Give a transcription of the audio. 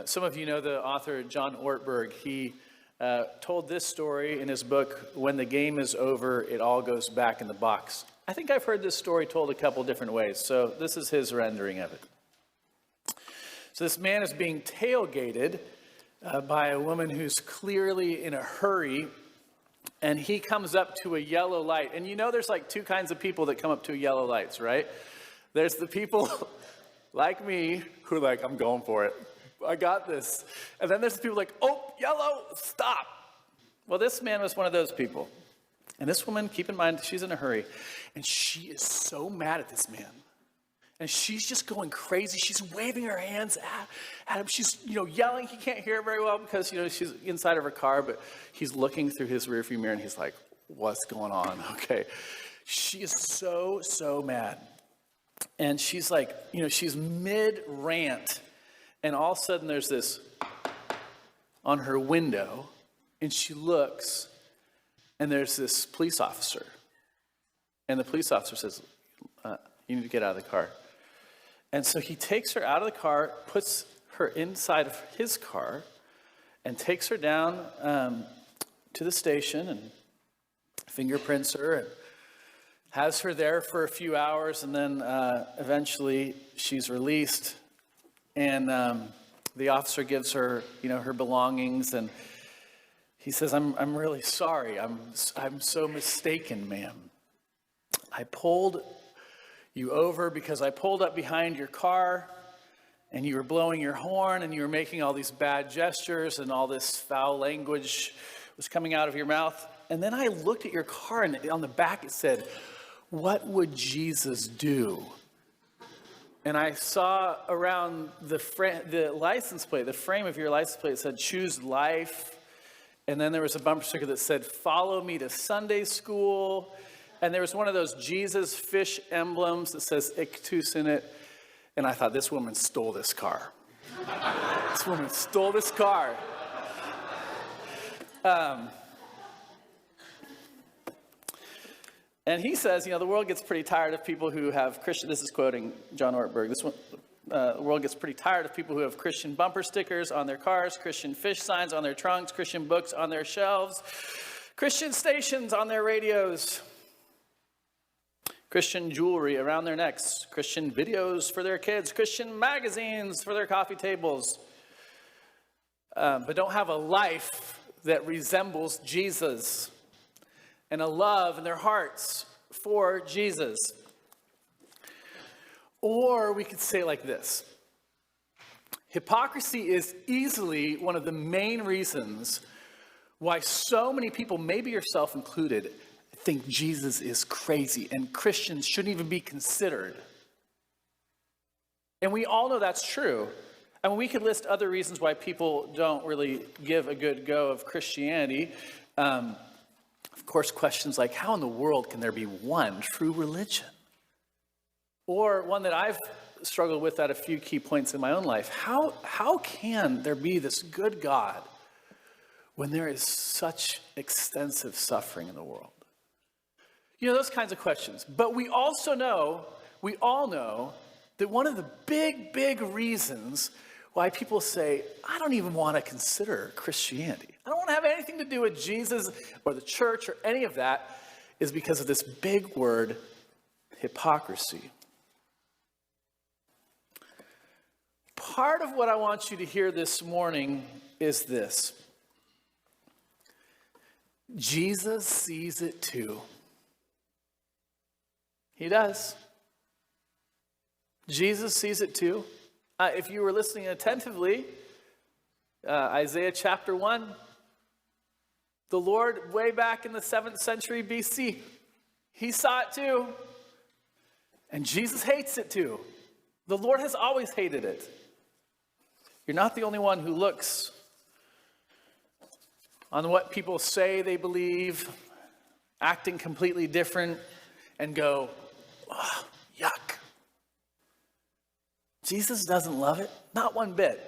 Some of you know the author John Ortberg. He told this story in his book, When the Game is Over, It All Goes Back in the Box. I think I've heard this story told a couple different ways, so this is his rendering of it. So this man is being tailgated by a woman who's clearly in a hurry, and he comes up to a yellow light. And you know there's like two kinds of people that come up to yellow lights, right? There's the people like me who are like, I'm going for it. I got this. And then there's the people like, oh, yellow, stop. Well, this man was one of those people. And this woman, keep in mind, she's in a hurry. And she is so mad at this man. And she's just going crazy. She's waving her hands at him. She's, yelling. He can't hear her very well because, she's inside of her car. But he's looking through his rearview mirror and he's like, what's going on? Okay. She is so mad. And she's like, she's mid-rant. And all of a sudden there's this on her window, and she looks, and there's this police officer. And the police officer says, you need to get out of the car. And so he takes her out of the car, puts her inside of his car, and takes her down to the station and fingerprints her and has her there for a few hours, and then eventually she's released. And the officer gives her, her belongings, and he says, "I'm really sorry. I'm so mistaken, ma'am. I pulled you over because I pulled up behind your car, and you were blowing your horn, and you were making all these bad gestures, and all this foul language was coming out of your mouth. And then I looked at your car, and on the back it said, 'What would Jesus do?' And I saw around the license plate, the frame of your license plate, it said, 'Choose life.' And then there was a bumper sticker that said, 'Follow me to Sunday school.' And there was one of those Jesus fish emblems that says ictus in it. And I thought, this woman stole this car. This woman stole this car. And he says, the world gets pretty tired of people who have Christian, this is quoting John Ortberg, the world gets pretty tired of people who have Christian bumper stickers on their cars, Christian fish signs on their trunks, Christian books on their shelves, Christian stations on their radios, Christian jewelry around their necks, Christian videos for their kids, Christian magazines for their coffee tables, but don't have a life that resembles Jesus and a love in their hearts for Jesus.' Or we could say it like this: hypocrisy is easily one of the main reasons why so many people, maybe yourself included, think Jesus is crazy and Christians shouldn't even be considered. And we all know that's true. I mean, we could list other reasons why people don't really give a good go of Christianity. Of course, questions like, how in the world can there be one true religion? Or one that I've struggled with at a few key points in my own life. How can there be this good God when there is such extensive suffering in the world? Those kinds of questions. But we all know that one of the big reasons why people say, I don't even want to consider Christianity, I don't want to have anything to do with Jesus or the church or any of that, is because of this big word, hypocrisy. Part of what I want you to hear this morning is this: Jesus sees it too. He does. Jesus sees it too. If you were listening attentively, Isaiah chapter 1, the Lord way back in the 7th century BC, he saw it too. And Jesus hates it too. The Lord has always hated it. You're not the only one who looks on what people say they believe, acting completely different, and go, oh, yuck. Jesus doesn't love it, not one bit.